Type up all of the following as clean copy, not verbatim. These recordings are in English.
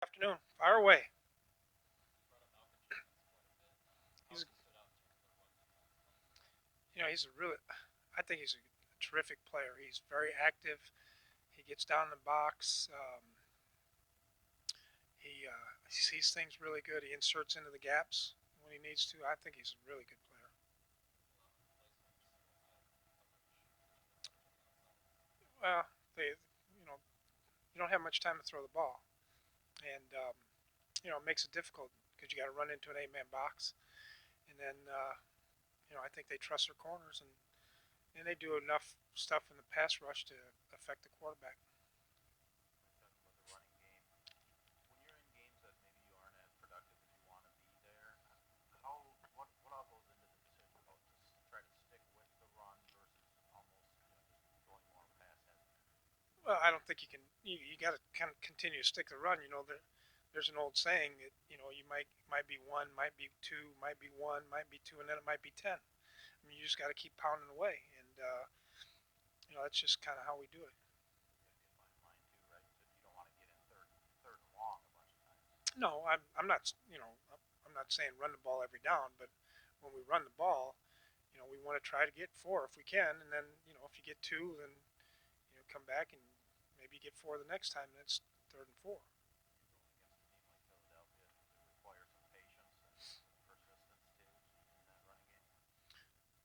Afternoon. Fire away. He's, he's a really, I think he's a terrific player. He's very active. He gets down in the box. He sees things really good. He inserts into the gaps when he needs to. I think he's a really good player. Well, you know, you don't have much time to throw the ball, and it makes it difficult because you got to run into an eight-man box, and then I think they trust their corners and they do enough stuff in the pass rush to affect the quarterback. Well, I don't think you can. You got to kind of continue to stick the run. There's an old saying that you might be one, might be two, might be one, might be two, and then it might be 10. I mean, you just got to keep pounding away, and that's just kind of how we do it. No, I'm not. I'm not saying run the ball every down, but when we run the ball, we want to try to get four if we can, and then if you get two, then come back and maybe get four the next time. That's third and four.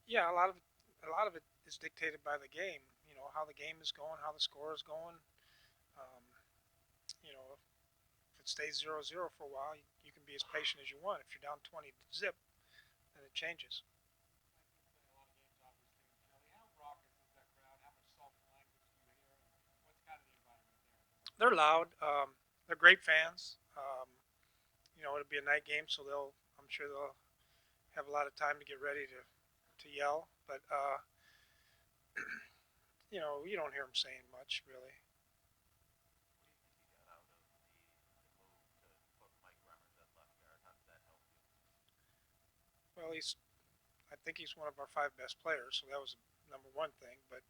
Yeah, a lot of it is dictated by the game. How the game is going, how the score is going. Um, if it stays 0-0 for a while, you can be as patient as you want. If you're down 20 zip, then it changes. They're loud. They're great fans. It'll be a night game, so I'm sure they'll have a lot of time to get ready to yell. But you don't hear them saying much really. Well, I think he's one of our five best players, so that was number one thing. But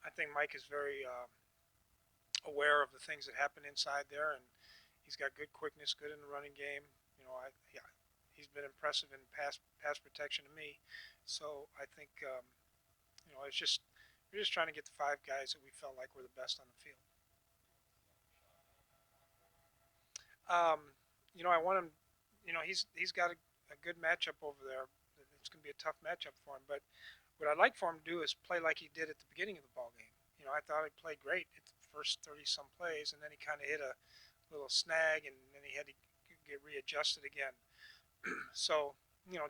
I think Mike is very aware of the things that happen inside there, and he's got good quickness, good in the running game. Yeah, he's been impressive in pass protection to me. So I think it's just we're just trying to get the five guys that we felt like were the best on the field. Um, I want him. He's got a good matchup over there. It's going to be a tough matchup for him. But what I'd like for him to do is play like he did at the beginning of the ball game. I thought he played great at the first 30 some plays, and then he kind of hit a little snag, and then he had to get readjusted again. So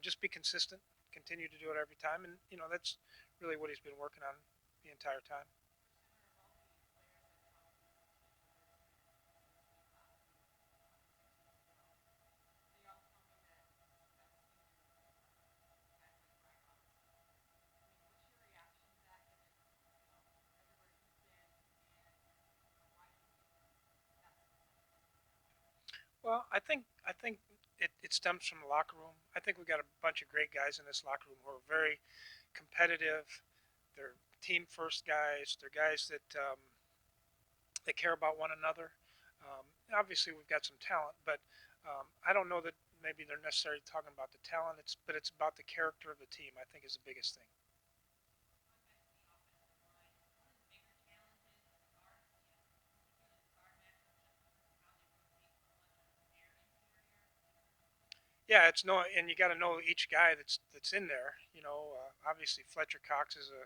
just be consistent, continue to do it every time, and that's really what he's been working on the entire time. Well, I think it stems from the locker room. I think we've got a bunch of great guys in this locker room who are very competitive. They're team first guys. They're guys that care about one another. Obviously, we've got some talent, but I don't know that maybe they're necessarily talking about the talent. It's about the character of the team. I think is the biggest thing. Yeah, it's no, and you got to know each guy that's in there. Obviously Fletcher Cox is a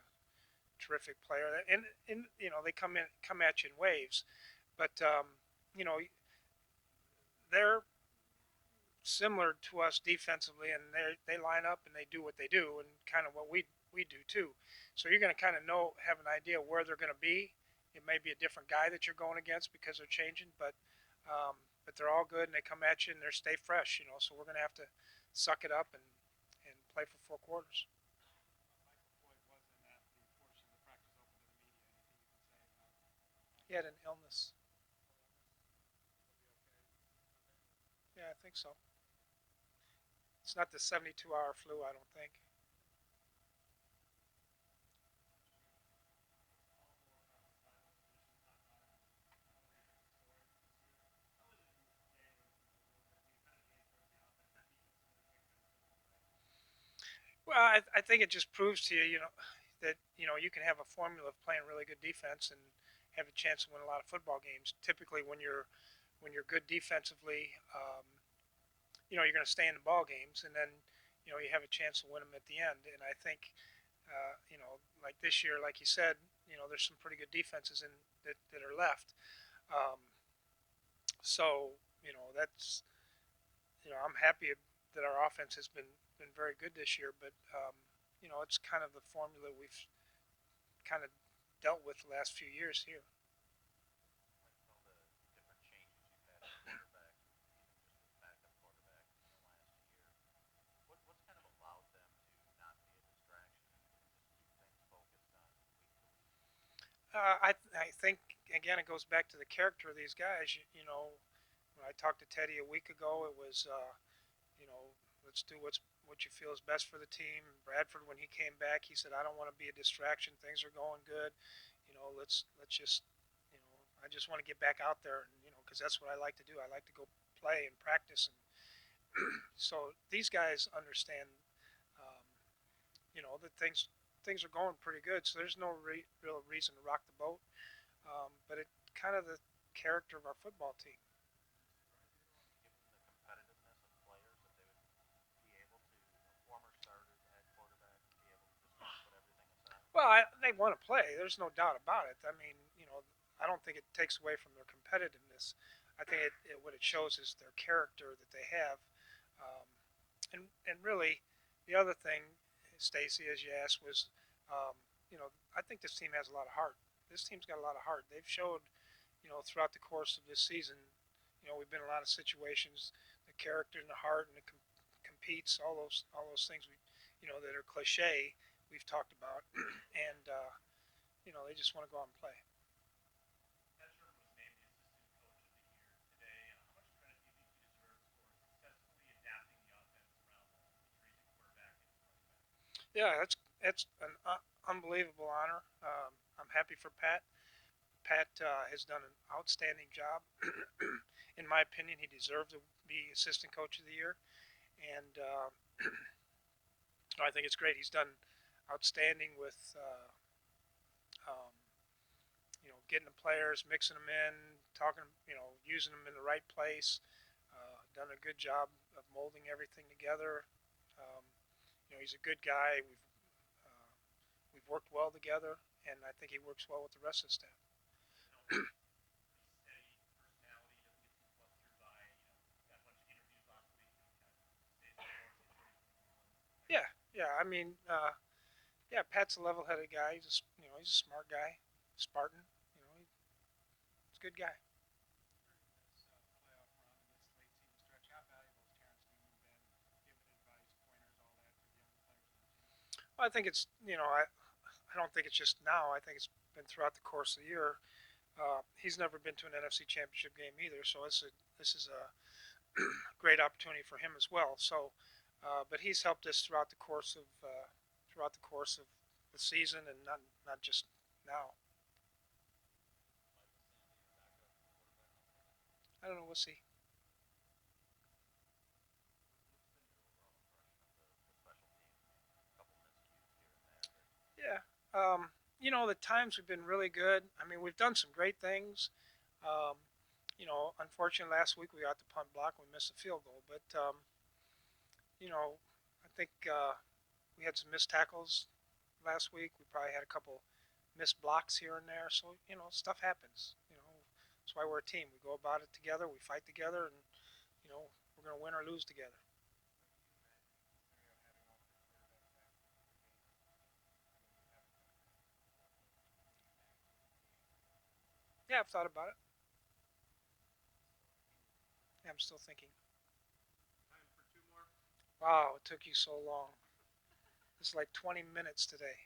terrific player, and they come at you in waves, but you know they're similar to us defensively, and they line up and they do what they do, and kind of what we do too. So you're going to kind of have an idea where they're going to be. It may be a different guy that you're going against because they're changing, but they're all good and they come at you and they stay fresh. So we're going to have to suck it up and play for four quarters. He had an illness. Yeah, I think so. It's not the 72-hour flu, I don't think. Well, I think it just proves to you, that you can have a formula of playing really good defense and have a chance to win a lot of football games. Typically, when you're good defensively, you're going to stay in the ball games, and then you have a chance to win them at the end. And I think, like this year, like you said, there's some pretty good defenses in that are left. Um, so that's I'm happy that our offense has been very good this year, but it's kind of the formula we've kind of dealt with the last few years here. I think again it goes back to the character of these guys. When I talked to Teddy a week ago, it was you know let's do what you feel is best for the team. Bradford, when he came back, he said, "I don't want to be a distraction. Things are going good. Let's just I just want to get back out there, and because that's what I like to do. I like to go play and practice, and so these guys understand, um, that things are going pretty good. So there's no real reason to rock the boat. But it kind of the character of our football team. Well, they want to play. There's no doubt about it. I mean, I don't think it takes away from their competitiveness. I think what it shows is their character that they have. Um, and really, the other thing, Stacy, as you asked, was, I think this team has a lot of heart. This team's got a lot of heart. They've showed, throughout the course of this season, we've been in a lot of situations, the character and the heart and the competes, all those things that are cliche. We've talked about, and they just want to go out and play. Yeah, that's an unbelievable honor. I'm happy for Pat. Pat has done an outstanding job. In my opinion, he deserved to be assistant coach of the year, and I think it's great. He's done outstanding with um, getting the players, mixing them in, talking, using them in the right place. Done a good job of molding everything together. Um, he's a good guy. We've worked well together, and I think he works well with the rest of the staff. Yeah, yeah. I mean, yeah. Pat's a level-headed guy. He's a smart guy, Spartan. He's a good guy. Well, I think it's I don't think it's just now. I think it's been throughout the course of the year. He's never been to an NFC Championship game either, so this is a great opportunity for him as well. So, but he's helped us throughout the course of the season, and not just now. I don't know. We'll see. Yeah. The times have been really good. I mean, we've done some great things. Um, unfortunately, last week we got the punt block. We missed a field goal, but I think we had some missed tackles last week. We probably had a couple missed blocks here and there. So stuff happens. That's why we're a team. We go about it together. We fight together, and you know, we're gonna win or lose together. Yeah, I've thought about it. Yeah, I'm still thinking. Wow, it took you so long. It's like 20 minutes today.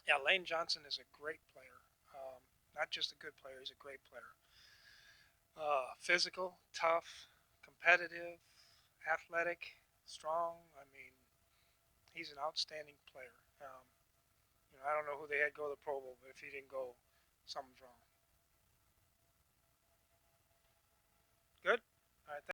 Yeah, Lane Johnson is a great player. Not just a good player, he's a great player. Physical, tough, competitive, athletic, strong. I mean, he's an outstanding player. I don't know who they had go to the Pro Bowl, but if he didn't go, something's wrong.